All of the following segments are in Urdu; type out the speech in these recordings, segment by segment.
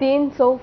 300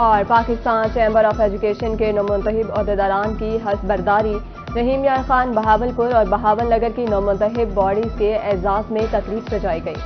اور پاکستان چیمبر آف ایجوکیشن کے نومنتخب عہدیداران کی حلف برداری، رحیم یار خان بہاولپور اور بہاول نگر کی نومنتخب باڈیز کے اعزاز میں تقریب سجائی گئی۔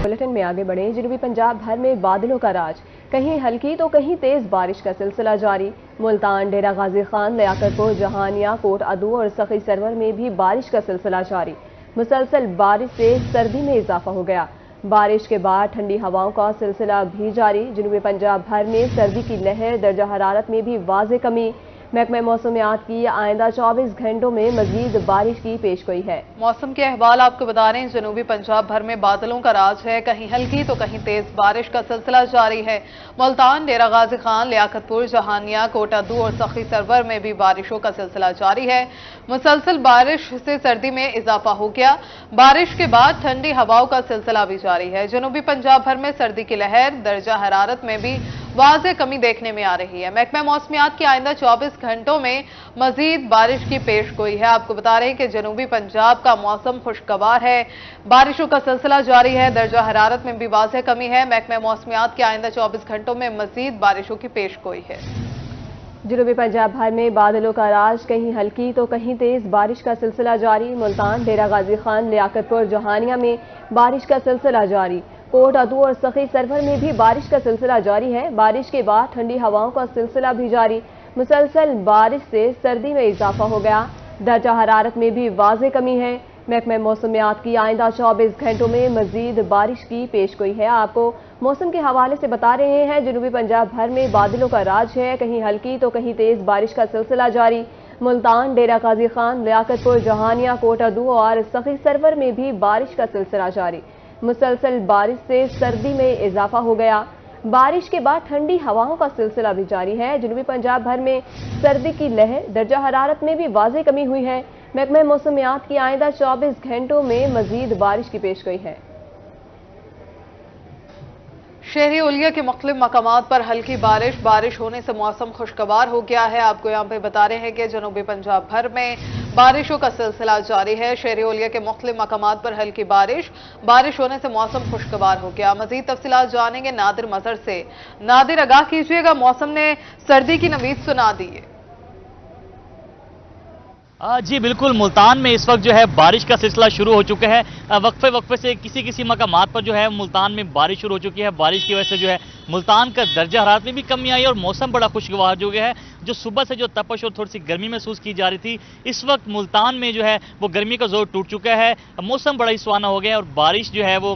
بلیٹن میں آگے بڑھیں۔ جنوبی پنجاب بھر میں بادلوں کا راج، کہیں ہلکی تو کہیں تیز بارش کا سلسلہ جاری۔ ملتان، ڈیرہ غازی خان، لیاقت پور، جہانیہ، کوٹ ادو اور سخی سرور میں بھی بارش کا سلسلہ جاری۔ مسلسل بارش سے سردی میں اضافہ ہو گیا۔ بارش کے بعد ٹھنڈی ہواؤں کا سلسلہ بھی جاری۔ جنوبی پنجاب بھر میں سردی کی لہر، درجہ حرارت میں بھی واضح کمی۔ محکمہ موسمیات کی آئندہ 24 گھنٹوں میں مزید بارش کی پیشگوئی ہے۔ موسم کے احوال آپ کو بتا رہے ہیں، جنوبی پنجاب بھر میں بادلوں کا راج ہے، کہیں ہلکی تو کہیں تیز بارش کا سلسلہ جاری ہے۔ ملتان، ڈیرہ غازی خان، لیاقت پور، جہانیہ، کوٹ ادو اور سخی سرور میں بھی بارشوں کا سلسلہ جاری ہے۔ مسلسل بارش سے سردی میں اضافہ ہو گیا۔ بارش کے بعد ٹھنڈی ہواؤں کا سلسلہ بھی جاری ہے۔ جنوبی پنجاب بھر میں سردی کی لہر، درجہ حرارت میں بھی واضح کمی دیکھنے میں آ رہی ہے۔ محکمہ موسمیات کی آئندہ 24 گھنٹوں میں مزید بارش کی پیش گوئی ہے۔ آپ کو بتا رہے ہیں کہ جنوبی پنجاب کا موسم خوشگوار ہے، بارشوں کا سلسلہ جاری ہے، درجہ حرارت میں بھی واضح کمی ہے۔ محکمہ موسمیات کی آئندہ 24 گھنٹوں میں مزید بارشوں کی پیش گوئی ہے۔ جنوبی پنجاب بھر میں بادلوں کا راج، کہیں ہلکی تو کہیں تیز بارش کا سلسلہ جاری۔ ملتان، ڈیرہ غازی خان، لیاقت پور، جہانیہ میں بارش کا سلسلہ جاری۔ کوٹ ادو اور سخی سرور میں بھی بارش کا سلسلہ جاری ہے۔ بارش کے بعد ٹھنڈی ہواؤں کا سلسلہ بھی جاری۔ مسلسل بارش سے سردی میں اضافہ ہو گیا۔ درجہ حرارت میں بھی واضح کمی ہے۔ محکمہ موسمیات کی آئندہ 24 گھنٹوں میں مزید بارش کی پیشگوئی ہے۔ آپ کو موسم کے حوالے سے بتا رہے ہیں، جنوبی پنجاب بھر میں بادلوں کا راج ہے، کہیں ہلکی تو کہیں تیز بارش کا سلسلہ جاری۔ ملتان، ڈیرہ غازی خان، لیاقت پور، جہانیہ، کوٹ ادو اور سخی سرور میں بھی بارش کا سلسلہ جاری۔ مسلسل بارش سے سردی میں اضافہ ہو گیا۔ بارش کے بعد ٹھنڈی ہواؤں کا سلسلہ بھی جاری ہے۔ جنوبی پنجاب بھر میں سردی کی لہر، درجہ حرارت میں بھی واضح کمی ہوئی ہے۔ محکمہ موسمیات کی آئندہ 24 گھنٹوں میں مزید بارش کی پیشگوئی ہے۔ شہری اولیا کے مختلف مقامات پر ہلکی بارش ہونے سے موسم خوشگوار ہو گیا ہے۔ آپ کو یہاں پہ بتا رہے ہیں کہ جنوبی پنجاب بھر میں بارشوں کا سلسلہ جاری ہے۔ شہری اولیا کے مختلف مقامات پر ہلکی بارش ہونے سے موسم خوشگوار ہو گیا۔ مزید تفصیلات جانیں گے نادر مظہر سے۔ نادر، آگاہ کیجیے گا، موسم نے سردی کی نوید سنا دی ہے۔ جی بالکل، ملتان میں اس وقت جو ہے بارش کا سلسلہ شروع ہو چکا ہے۔ وقفے سے کسی مقامات پر جو ہے ملتان میں بارش شروع ہو چکی ہے۔ بارش کی وجہ سے جو ہے ملتان کا درجہ حرارت میں بھی کمی آئی اور موسم بڑا خوشگوار جو ہے۔ جو صبح سے جو تپش اور تھوڑی سی گرمی محسوس کی جا رہی تھی، اس وقت ملتان میں جو ہے وہ گرمی کا زور ٹوٹ چکا ہے۔ موسم بڑا ہی سہانا ہو گیا اور بارش جو ہے وہ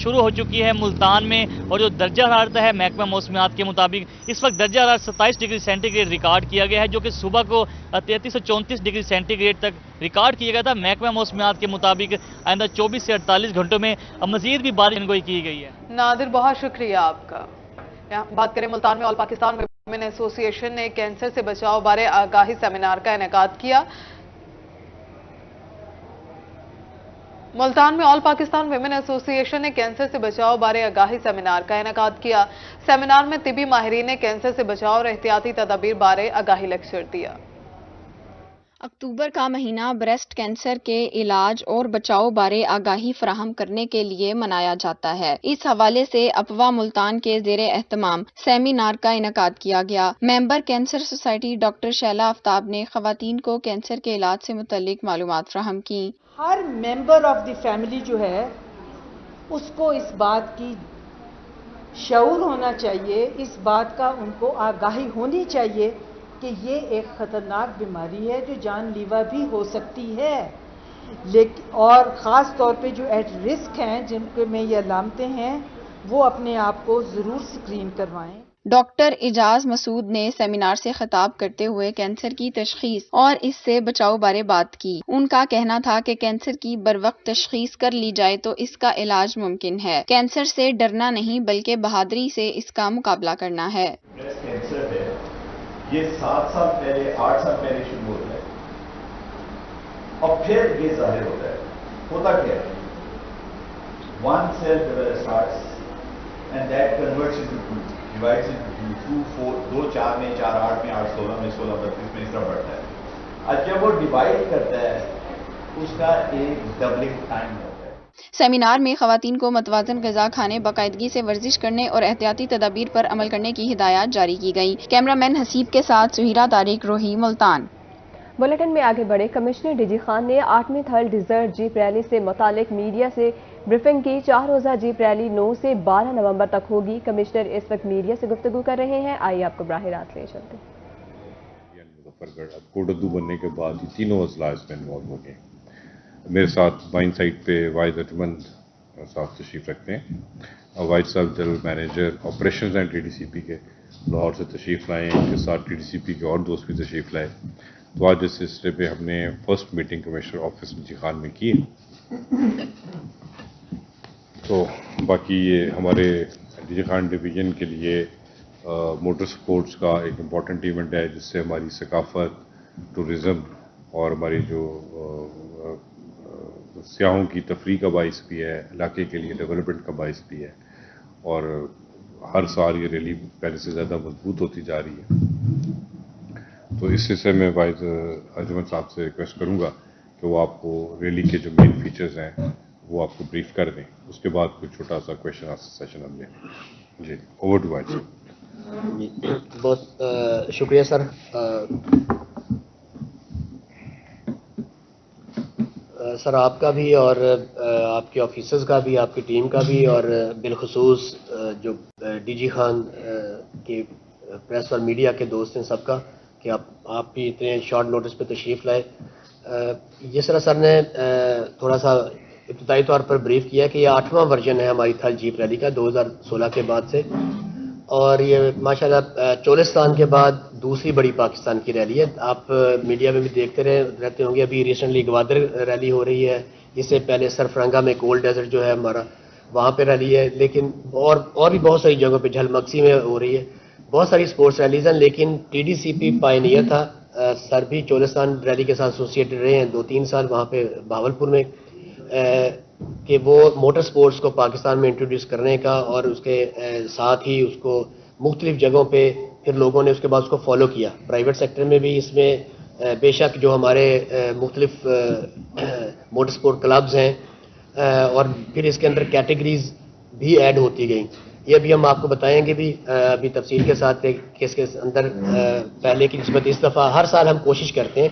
شروع ہو چکی ہے ملتان میں۔ اور جو درجہ حرارت ہے محکمہ موسمیات کے مطابق اس وقت درجہ حرارت 27 ڈگری سینٹی گریڈ ریکارڈ کیا گیا ہے، جو کہ صبح کو 33 سے 34 ڈگری سینٹی گریڈ تک ریکارڈ کیا گیا تھا۔ محکمہ موسمیات کے مطابق آئندہ 24 سے 48 گھنٹوں میں مزید بھی بارش گوئی کی گئی ہے۔ نادر، بہت شکریہ آپ کا۔ بات کریں ملتان میں، آل پاکستان ویمن ایسوسی ایشن نے کینسر سے بچاؤ بارے آگاہی سیمینار کا انعقاد کیا۔ ملتان میں آل پاکستان ویمن ایسوسی ایشن نے کینسر سے بچاؤ بارے آگاہی سیمینار کا انعقاد کیا۔ سیمینار میں طبی ماہرین نے کینسر سے بچاؤ اور احتیاطی تدابیر بارے آگاہی لیکچر دیا۔ اکتوبر کا مہینہ بریسٹ کینسر کے علاج اور بچاؤ بارے آگاہی فراہم کرنے کے لیے منایا جاتا ہے۔ اس حوالے سے اپوا ملتان کے زیر اہتمام سیمینار کا انعقاد کیا گیا۔ ممبر کینسر سوسائٹی ڈاکٹر شیلا آفتاب نے خواتین کو کینسر کے علاج سے متعلق معلومات فراہم کی۔ ہر ممبر آف دی فیملی جو ہے اس کو اس بات کی شعور ہونا چاہیے، اس بات کا ان کو آگاہی ہونی چاہیے کہ یہ ایک خطرناک بیماری ہے جو جان لیوا بھی ہو سکتی ہے، اور خاص طور پہ جو ایٹ رسک ہیں، جن کے میں یہ علامتیں ہیں، وہ اپنے آپ کو ضرور اسکرین کروائیں۔ ڈاکٹر اعجاز مسعود نے سیمینار سے خطاب کرتے ہوئے کینسر کی تشخیص اور اس سے بچاؤ بارے بات کی۔ ان کا کہنا تھا کہ کینسر کی بروقت تشخیص کر لی جائے تو اس کا علاج ممکن ہے۔ کینسر سے ڈرنا نہیں بلکہ بہادری سے اس کا مقابلہ کرنا ہے۔ کینسر ہے، یہ 7 سال پہلے 8 سال پہلے شروع ہوتا ہے اور پھر یہ ظاہر ہوتا ہے۔ ہوتا کیا ہے؟ 1 cell starts and that converts into 2, divides into 2, 4, 2 4 میں 4 8 میں 8 16 میں 16 32 میں اس طرح بڑھتا ہے۔ اب جب وہ ڈیوائڈ کرتا ہے اس کا ایک ڈبلنگ ٹائم ہوتا ہے۔ سیمینار میں خواتین کو متوازن غذا کھانے، باقاعدگی سے ورزش کرنے اور احتیاطی تدابیر پر عمل کرنے کی ہدایات جاری کی گئی۔ کیمرہ مین حسیب کے ساتھ سہیرہ طارق، روہی، ملتان۔ بلیٹن میں آگے بڑھے کمشنر ڈی جی خان نے 8ویں تھل ڈیزرٹ جیپ ریلی سے متعلق میڈیا سے بریفنگ کی۔ 4 روزہ جیپ ریلی 9 سے 12 نومبر تک ہوگی۔ کمشنر اس وقت میڈیا سے گفتگو کر رہے ہیں، آئیے آپ کو براہ راست لے چلتے ہیں۔ کوٹدو بننے کے بعد یہ تینوں اضلاع اس میں انوالو ہو گئے۔ میرے ساتھ وائن سائٹ پہ واحد ارجمند صاحب تشریف رکھتے ہیں۔ Wahid sahib general manager operations and T D C P کے لاہور سے تشریف لائے ہیں، ان کے ساتھ ٹی ڈی سی پی کے اور دوست بھی تشریف لائے۔ تو آج اس سلسلے پہ ہم نے first meeting commissioner office D G Khan میں کی۔ تو باقی یہ ہمارے ڈی جی خان ڈویژن کے لیے موٹر سپورٹس کا ایک امپورٹنٹ ایونٹ ہے، جس سے ہماری ثقافت، ٹورزم اور ہماری جو سیاحوں کی تفریح کا باعث بھی ہے، علاقے کے لیے ڈیولپمنٹ کا باعث بھی ہے، اور ہر سال یہ ریلی پہلے سے زیادہ مضبوط ہوتی جا رہی ہے۔ تو اس سلسلے میں واحد ارجمند صاحب سے ریکویسٹ کروں گا کہ وہ آپ کو ریلی کے جو مین فیچرز ہیں وہ آپ کو بریف کر دیں، اس کے بعد کوئی چھوٹا سا کویشچن آنسر سیشن ہم لیں۔ جی اوور ٹو واحد صاحب۔ بہت شکریہ سر۔ سر آپ کا بھی اور آپ کے آفیسرز کا بھی، آپ کی ٹیم کا بھی، اور بالخصوص جو ڈی جی خان کے پریس اور میڈیا کے دوست ہیں سب کا، کہ آپ بھی اتنے شارٹ نوٹس پہ تشریف لائے۔ جس طرح سر نے تھوڑا سا ابتدائی طور پر بریف کیا کہ یہ 8واں ورژن ہے ہماری تھل جیپ ریلی کا 2016 کے بعد سے، اور یہ ماشاءاللہ چولستان کے بعد دوسری بڑی پاکستان کی ریلی ہے۔ آپ میڈیا میں بھی دیکھتے رہتے ہوں گے، ابھی ریسنٹلی گوادر ریلی ہو رہی ہے، اس سے پہلے سرفرنگا میں گولڈ ڈیزرٹ جو ہے ہمارا، وہاں پہ ریلی ہے، لیکن اور بھی بہت ساری جگہوں پہ، جھل مکسی میں ہو رہی ہے، بہت ساری سپورٹس ریلیز ہیں۔ لیکن ٹی ڈی سی پی پائنیئر تھا، سر بھی چولستان ریلی کے ساتھ ایسوسیٹڈ رہے ہیں 2-3 سال وہاں پہ بہاولپور میں، کہ وہ موٹر سپورٹس کو پاکستان میں انٹروڈیوس کرنے کا، اور اس کے ساتھ ہی اس کو مختلف جگہوں پہ پھر لوگوں نے اس کے بعد اس کو فالو کیا۔ پرائیویٹ سیکٹر میں بھی اس میں بے شک جو ہمارے مختلف موٹر سپورٹ کلبز ہیں، اور پھر اس کے اندر کیٹیگریز بھی ایڈ ہوتی گئیں۔ یہ بھی ہم آپ کو بتائیں گے بھی ابھی تفصیل کے ساتھ کہ اس کے اندر پہلے کی نسبت اس دفعہ ہر سال ہم کوشش کرتے ہیں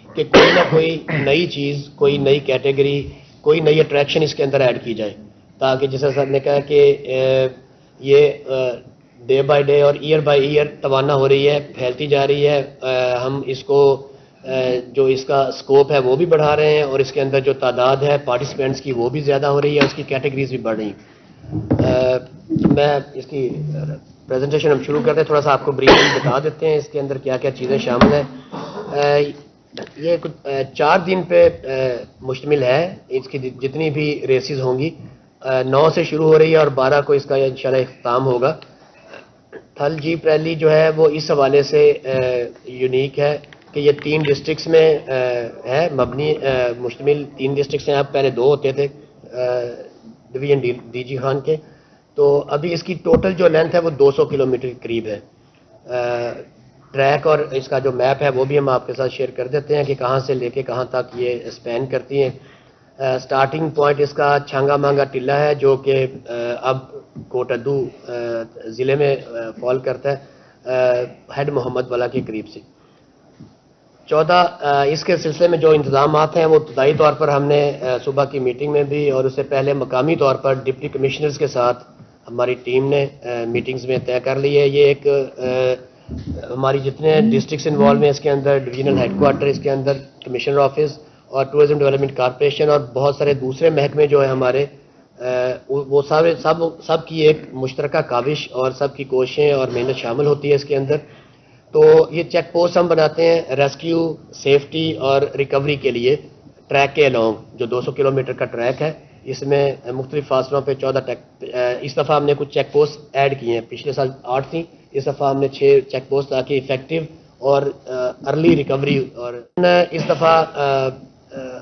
کہ کوئی نہ کوئی نئی چیز، کوئی نئی کیٹیگری، کوئی نئی اٹریکشن اس کے اندر ایڈ کی جائے، تاکہ جیسا سر نے کہا کہ یہ ڈے بائی ڈے اور ایئر بائی ایئر توانا ہو رہی ہے، پھیلتی جا رہی ہے۔ ہم اس کو جو اس کا سکوپ ہے وہ بھی بڑھا رہے ہیں، اور اس کے اندر جو تعداد ہے پارٹیسپینٹس کی وہ بھی زیادہ ہو رہی ہے، اس کی کیٹیگریز بھی بڑھ رہی ہیں۔ میں اس کی پریزنٹیشن ہم شروع کرتے ہیں، تھوڑا سا آپ کو بریفلی بتا دیتے ہیں اس کے اندر کیا کیا چیزیں شامل ہیں۔ یہ 4 دن پہ مشتمل ہے، اس کی جتنی بھی ریسز ہوں گی 9 سے شروع ہو رہی ہے اور 12 کو اس کا انشاءاللہ اختتام ہوگا۔ تھل جیپ ریلی جو ہے وہ اس حوالے سے یونیک ہے کہ یہ 3 ڈسٹرکٹس میں ہے مبنی، مشتمل 3 ڈسٹرکٹس ہیں، اب پہلے 2 ہوتے تھے ڈویژن ڈی جی خان کے۔ تو ابھی اس کی ٹوٹل جو لینتھ ہے وہ 200 کلومیٹر کے قریب ہے۔ ٹریک اور اس کا جو میپ ہے وہ بھی ہم آپ کے ساتھ شیئر کر دیتے ہیں کہ کہاں سے لے کے کہاں تک یہ اسپین کرتی ہیں۔ سٹارٹنگ پوائنٹ اس کا چھانگا مانگا ٹلہ ہے، جو کہ اب کوٹدو ضلع میں فال کرتا ہے، ہیڈ محمد والا کے قریب سے۔ 14 اس کے سلسلے میں جو انتظامات ہیں وہ ابتدائی طور پر ہم نے صبح کی میٹنگ میں بھی، اور اس سے پہلے مقامی طور پر ڈپٹی کمشنرز کے ساتھ ہماری ٹیم نے میٹنگز میں طے کر لی ہے۔ یہ ایک ہماری جتنے ڈسٹرکٹس انوالو ہیں اس کے اندر، ڈویژنل ہیڈ کوارٹر اس کے اندر، کمشنر آفس اور ٹورزم ڈیولپمنٹ کارپوریشن اور بہت سارے دوسرے محکمے جو ہیں ہمارے، وہ سب کی ایک مشترکہ کاوش اور سب کی کوششیں اور محنت شامل ہوتی ہے اس کے اندر۔ تو یہ چیک پوسٹ ہم بناتے ہیں ریسکیو، سیفٹی اور ریکوری کے لیے ٹریک کے along، جو 200 کلومیٹر کا ٹریک ہے، اس میں مختلف فاصلوں پہ 14 اس دفعہ ہم نے کچھ چیک پوسٹ ایڈ کیے ہیں، پچھلے سال 8 تھیں، اس دفعہ ہم نے 6 چیک پوسٹ تاکہ افیکٹو اور ارلی ریکوری۔ اور اس دفعہ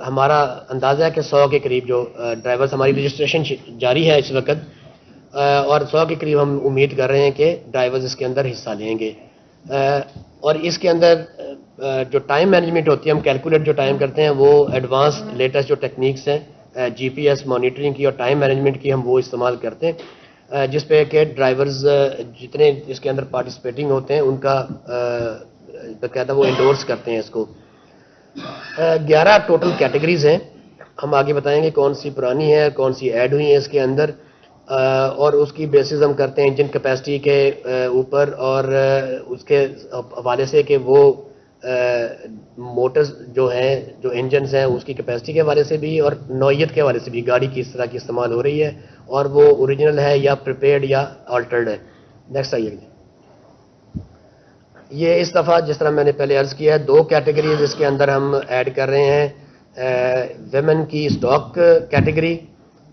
ہمارا اندازہ ہے کہ 100 کے قریب جو ڈرائیورز، ہماری رجسٹریشن جاری ہے اس وقت، اور 100 کے قریب ہم امید کر رہے ہیں کہ ڈرائیورز اس کے اندر حصہ لیں گے۔ اور اس کے اندر جو ٹائم مینجمنٹ ہوتی ہے، ہم کیلکولیٹ جو ٹائم کرتے ہیں وہ ایڈوانس لیٹسٹ جو ٹیکنیکس ہیں جی پی ایس مانیٹرنگ کی اور ٹائم مینجمنٹ کی ہم وہ استعمال کرتے ہیں، جس پہ کہ ڈرائیورز جتنے اس کے اندر پارٹیسپیٹنگ ہوتے ہیں ان کا باقاعدہ وہ انڈورس کرتے ہیں اس کو۔ 11 ٹوٹل کیٹیگریز ہیں، ہم آگے بتائیں گے کون سی پرانی ہے، کون سی ایڈ ہوئی ہیں اس کے اندر، اور اس کی بیسز ہم کرتے ہیں انجن کیپیسٹی کے اوپر اور اس کے حوالے سے کہ وہ موٹرز جو ہیں جو انجنز ہیں اس کی کیپیسٹی کے حوالے سے بھی اور نوعیت کے حوالے سے بھی گاڑی کس طرح کی استعمال ہو رہی ہے اور وہ اوریجنل ہے یا پریپیئرڈ یا آلٹرڈ ہے۔ نیکسٹ آئیے۔ یہ اس دفعہ جس طرح میں نے پہلے عرض کیا ہے 2 کیٹیگریز اس کے اندر ہم ایڈ کر رہے ہیں، ویمن کی اسٹاک کیٹیگری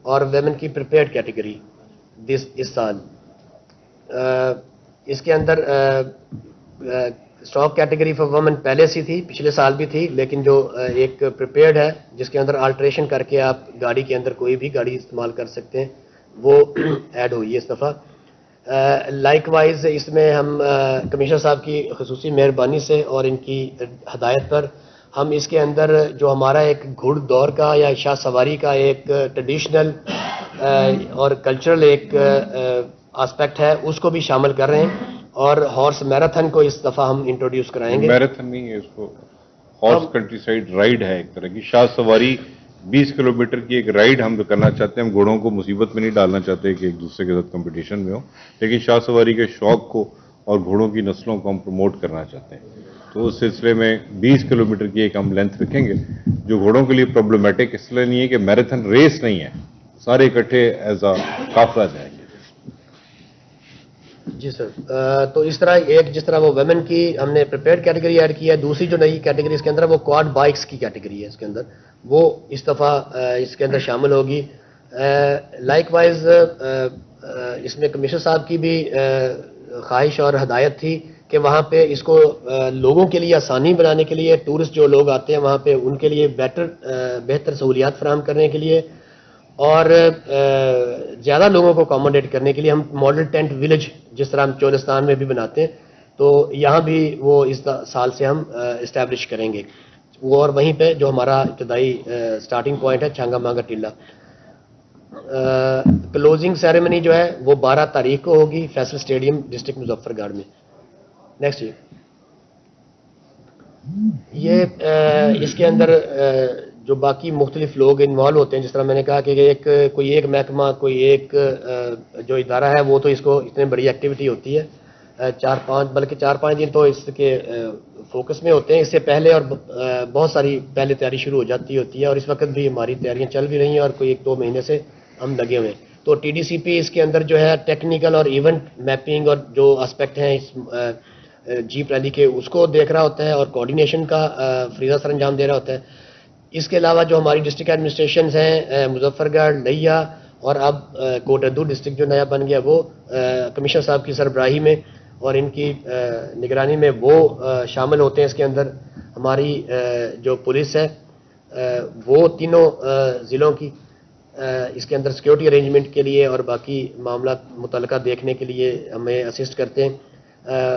اور ویمن کی پریپیئرڈ کیٹیگری اس سال۔ اس کے اندر اسٹاک کیٹیگری فار وومن پہلے سے تھی، پچھلے سال بھی تھی، لیکن جو ایک پریپیئرڈ ہے جس کے اندر آلٹریشن کر کے آپ گاڑی کے اندر کوئی بھی گاڑی استعمال کر سکتے ہیں، وہ ایڈ ہوئی ہے اس دفعہ۔ لائک وائز اس میں ہم کمشنر صاحب کی خصوصی مہربانی سے اور ان کی ہدایت پر ہم اس کے اندر جو ہمارا ایک گھڑ دور کا یا شاہ سواری کا ایک ٹریڈیشنل اور کلچرل ایک آسپیکٹ ہے اس کو بھی شامل کر رہے ہیں، اور ہارس میراتھن کو اس دفعہ ہم انٹروڈیوس کرائیں گے۔ میراتھن نہیں ہے، اس کو ہارس کنٹری سائڈ رائڈ ہے، ایک طرح کی شاہ سواری 20 کلومیٹر کی ایک رائڈ ہم کرنا چاہتے ہیں۔ ہم گھوڑوں کو مصیبت میں نہیں ڈالنا چاہتے کہ ایک دوسرے کے ساتھ کمپٹیشن میں ہو، لیکن شاہ سواری کے شوق کو اور گھوڑوں کی نسلوں کو ہم پروموٹ کرنا چاہتے ہیں۔ تو اس سلسلے میں 20 کلومیٹر کی ایک ہم لینتھ رکھیں گے، جو گھوڑوں کے لیے پرابلمٹک اس لیے نہیں ہے کہ میراتھن ریس نہیں ہے، سارے اکٹھے ایز اے قافلہ جائیں گے۔ جی سر، تو اس طرح ایک جس طرح وہ ویمن کی ہم نے پریپیئرڈ کیٹیگری ایڈ کی ہے، دوسری جو نئی کیٹیگری اس کے اندر وہ کواد بائکس کی کیٹیگری ہے، اس کے اندر وہ اس دفعہ اس کے اندر شامل ہوگی۔ لائک وائز اس میں کمشنر صاحب کی بھی خواہش اور ہدایت تھی کہ وہاں پہ اس کو لوگوں کے لیے آسانی بنانے کے لیے، ٹورسٹ جو لوگ آتے ہیں وہاں پہ ان کے لیے بہتر سہولیات فراہم کرنے کے لیے اور زیادہ لوگوں کو اکوموڈیٹ کرنے کے لیے ہم ماڈل ٹینٹ ولیج جس طرح ہم چولستان میں بھی بناتے ہیں تو یہاں بھی وہ اس سال سے ہم اسٹیبلش کریں گے، وہ اور وہیں پہ جو ہمارا ابتدائی سٹارٹنگ پوائنٹ ہے چھانگا مانگا ٹیلا۔ کلوزنگ سیریمنی جو ہے وہ 12 تاریخ کو ہوگی فیصل اسٹیڈیم ڈسٹرکٹ مظفر گڑھ میں۔ نیکسٹ یہ اس کے اندر جو باقی مختلف لوگ انوالو ہوتے ہیں، جس طرح میں نے کہا کہ کوئی ایک محکمہ کوئی ایک جو ادارہ ہے وہ تو اس کو اتنی بڑی ایکٹیویٹی ہوتی ہے 4-5 دن تو اس کے فوکس میں ہوتے ہیں، اس سے پہلے اور بہت ساری پہلے تیاری شروع ہو جاتی ہوتی ہے اور اس وقت بھی ہماری تیاریاں چل بھی رہی ہیں اور کوئی 1-2 مہینے سے ہم لگے ہوئے ہیں۔ تو ٹی ڈی سی پی اس کے اندر جو ہے ٹیکنیکل اور ایونٹ میپنگ اور جو اسپیکٹ ہیں اس جیپ ریلی کے اس کو دیکھ رہا ہوتا ہے اور کوآرڈینیشن کا فریضہ سر انجام دے رہا ہوتا ہے۔ اس کے علاوہ جو ہماری ڈسٹرکٹ ایڈمنسٹریشنز ہیں مظفر گڑھ، لیا اور اب کوٹ ادو ڈسٹرکٹ جو نیا بن گیا وہ کمشنر صاحب کی سربراہی میں اور ان کی نگرانی میں وہ شامل ہوتے ہیں۔ اس کے اندر ہماری جو پولیس ہے وہ تینوں ضلعوں کی اس کے اندر سیکیورٹی ارینجمنٹ کے لیے اور باقی معاملات متعلقہ دیکھنے کے لیے ہمیں اسسٹ کرتے ہیں۔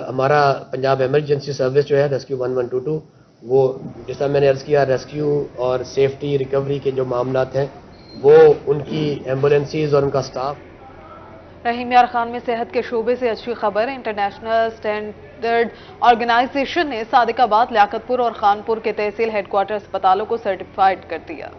ہمارا پنجاب ایمرجنسی سروس جو ہے ریسکیو 1122 وہ جس طرح میں نے عرض کیا ریسکیو اور سیفٹی ریکوری کے جو معاملات ہیں وہ ان کی ایمبولینسز اور ان کا سٹاف۔ رحیم یار خان میں صحت کے شعبے سے اچھی خبر، انٹرنیشنل سٹینڈرڈ آرگنائزیشن نے صادق آباد، لیاقت پور اور خانپور کے تحصیل ہیڈ کوارٹر اسپتالوں کو سرٹیفائیڈ کر دیا۔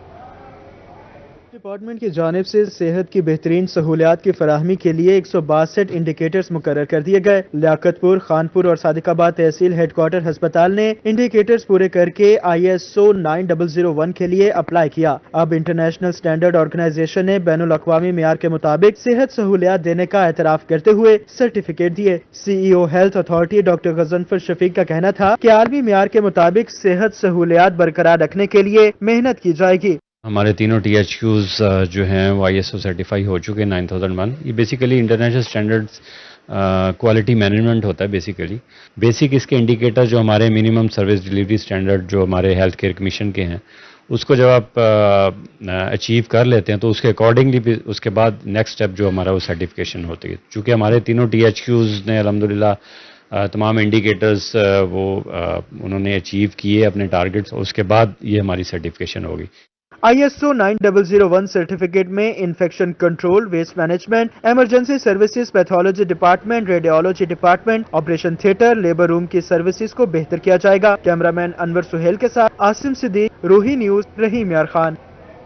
ڈپارٹمنٹ کی جانب سے صحت کی بہترین سہولیات کی فراہمی کے لیے 162 انڈیکیٹرز مقرر کر دیے گئے۔ لیاقت پور، خانپور اور صادق آباد تحصیل ہیڈ کوارٹر ہسپتال نے انڈیکیٹرز پورے کر کے ISO 9001 کے لیے اپلائی کیا۔ اب انٹرنیشنل سٹینڈرڈ آرگنائزیشن نے بین الاقوامی معیار کے مطابق صحت سہولیات دینے کا اعتراف کرتے ہوئے سرٹیفکیٹ دیے۔ CEO health authority doctor Ghazanfar Shafiq کا کہنا تھا کہ عالمی معیار کے مطابق صحت سہولیات برقرار رکھنے کے لیے محنت کی جائے گی۔ ہمارے تینوں THQs جو ہیں وہ ISO سرٹیفائی ہو چکے 9001۔ یہ basically international standards quality management ہوتا ہے۔ بیسک اس کے انڈیکیٹر جو ہمارے منیمم سروس ڈیلیوری سٹینڈرڈ جو ہمارے ہیلتھ کیئر کمیشن کے ہیں اس کو جب آپ اچیو کر لیتے ہیں تو اس کے اکارڈنگلی بھی اس کے بعد نیکسٹ اسٹیپ جو ہمارا وہ سرٹیفکیشن ہوتی ہے۔ چونکہ ہمارے تینوں THQs نے الحمدللہ تمام انڈیکیٹرز وہ انہوں نے اچیو کیے اپنے ٹارگٹس، اس کے بعد یہ ہماری سرٹیفکیشن ہوگی۔ ISO 9001 سرٹیفکیٹ میں infection control, waste management, emergency services, pathology department, radiology department, operation theatre, labour room کی سروسز کو بہتر کیا جائے گا۔ کیمرامین انور سہیل کے ساتھ عاصم صدیق، روہی نیوز، رحیم یار خان۔